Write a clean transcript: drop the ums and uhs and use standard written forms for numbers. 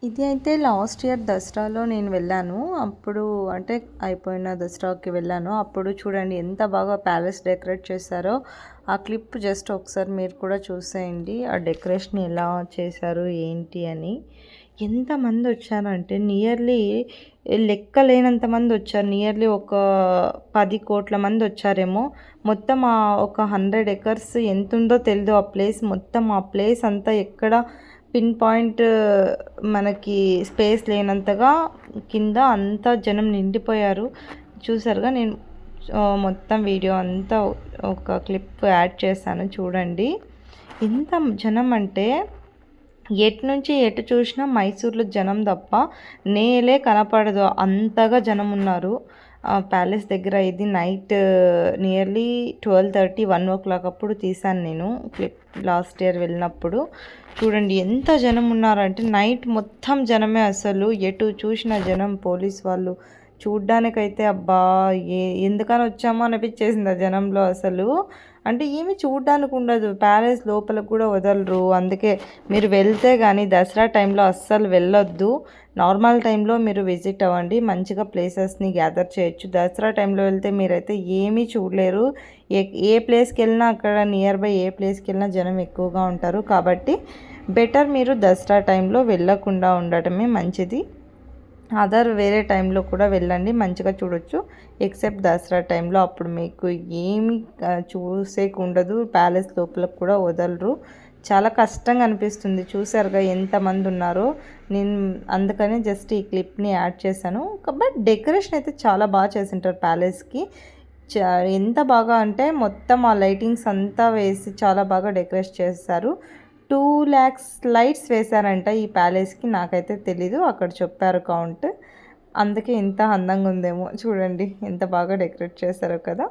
ఇది అయితే last year దసరాలో నేను వెళ్ళాను. అప్పుడు అంటే అయిపోయిన దసరాకి వెళ్ళాను. అప్పుడు చూడండి ఎంత బాగా ప్యాలెస్ డెకరేట్ చేశారో. ఆ క్లిప్ జస్ట్ ఒకసారి మీరు కూడా చూసేయండి. ఆ డెకరేషన్ ఎలా చేశారు ఏంటి అని. ఎంతమంది వచ్చారంటే నియర్లీ లెక్కలేనంత మంది వచ్చారు. నియర్లీ ఒక 10 కోట్ల మంది వచ్చారేమో. మొత్తం ఒక 100 ఎకర్స్ ఎంతుందో తెలీదు ఆ ప్లేస్. మొత్తం ఆ ప్లేస్ అంతా ఎక్కడ పిన్ పాయింట్ మనకి స్పేస్ లేనంతగా కింద అంతా జనం నిండిపోయారు. చూసారుగా నేను మొత్తం వీడియో అంతా ఒక క్లిప్ యాడ్ చేశాను చూడండి. ఎంత జనం అంటే ఎటు నుంచి ఎటు చూసినా మైసూర్లో జనం తప్ప నేలే కనపడదు, అంతగా జనం ఉన్నారు. ప్యాలెస్ దగ్గర ఇది నైట్ నియర్లీ 12:30 1 అప్పుడు తీశాను నేను క్లిప్ లాస్ట్ ఇయర్ వెళ్ళినప్పుడు. చూడండి ఎంత జనం ఉన్నారంటే నైట్ మొత్తం జనమే, అసలు ఎటు చూసిన జనం. పోలీస్ వాళ్ళు చూడ్డానికైతే అబ్బా ఎందుకని వచ్చామో అనిపించేసింది ఆ జనంలో. అసలు అంటే ఏమి చూడ్డానికి ఉండదు, ప్యాలెస్ లోపలకు కూడా వదలరు. అందుకే మీరు వెళ్తే కానీ దసరా టైంలో అస్సలు వెళ్ళొద్దు. నార్మల్ టైంలో మీరు విజిట్ అవ్వండి, మంచిగా ప్లేసెస్ని గ్యాదర్ చేయొచ్చు. దసరా టైంలో వెళ్తే మీరైతే ఏమీ చూడలేరు. ఏ ప్లేస్కి వెళ్ళినా అక్కడ నియర్ బై ఏ ప్లేస్కి వెళ్ళినా జనం ఎక్కువగా ఉంటారు. కాబట్టి బెటర్ మీరు దసరా టైంలో వెళ్ళకుండా ఉండటమే మంచిది. వేరే టైంలో కూడా వెళ్ళండి, మంచిగా చూడొచ్చు. ఎక్సెప్ట్ దసరా టైంలో అప్పుడు మీకు ఏమి చూసేకుండదు, ప్యాలెస్ లోపలకు కూడా వదలరు. చాలా కష్టంగా అనిపిస్తుంది. చూసారుగా ఎంతమంది ఉన్నారో. నేను అందుకని జస్ట్ ఈ క్లిప్ని యాడ్ చేశాను. బట్ డెకరేషన్ అయితే చాలా బాగా చేసింటారు ప్యాలెస్కి. ఎంత బాగా అంటే మొత్తం ఆ లైటింగ్స్ అంతా వేసి చాలా బాగా డెకరేట్ చేస్తారు. 2 lakhs లైట్స్ వేశారంట ఈ ప్యాలెస్కి. నాకైతే తెలీదు, అక్కడ చెప్పారు కౌంట్. అందుకే ఇంత అందంగా ఉందేమో. చూడండి ఎంత బాగా డెకరేట్ చేశారో కదా.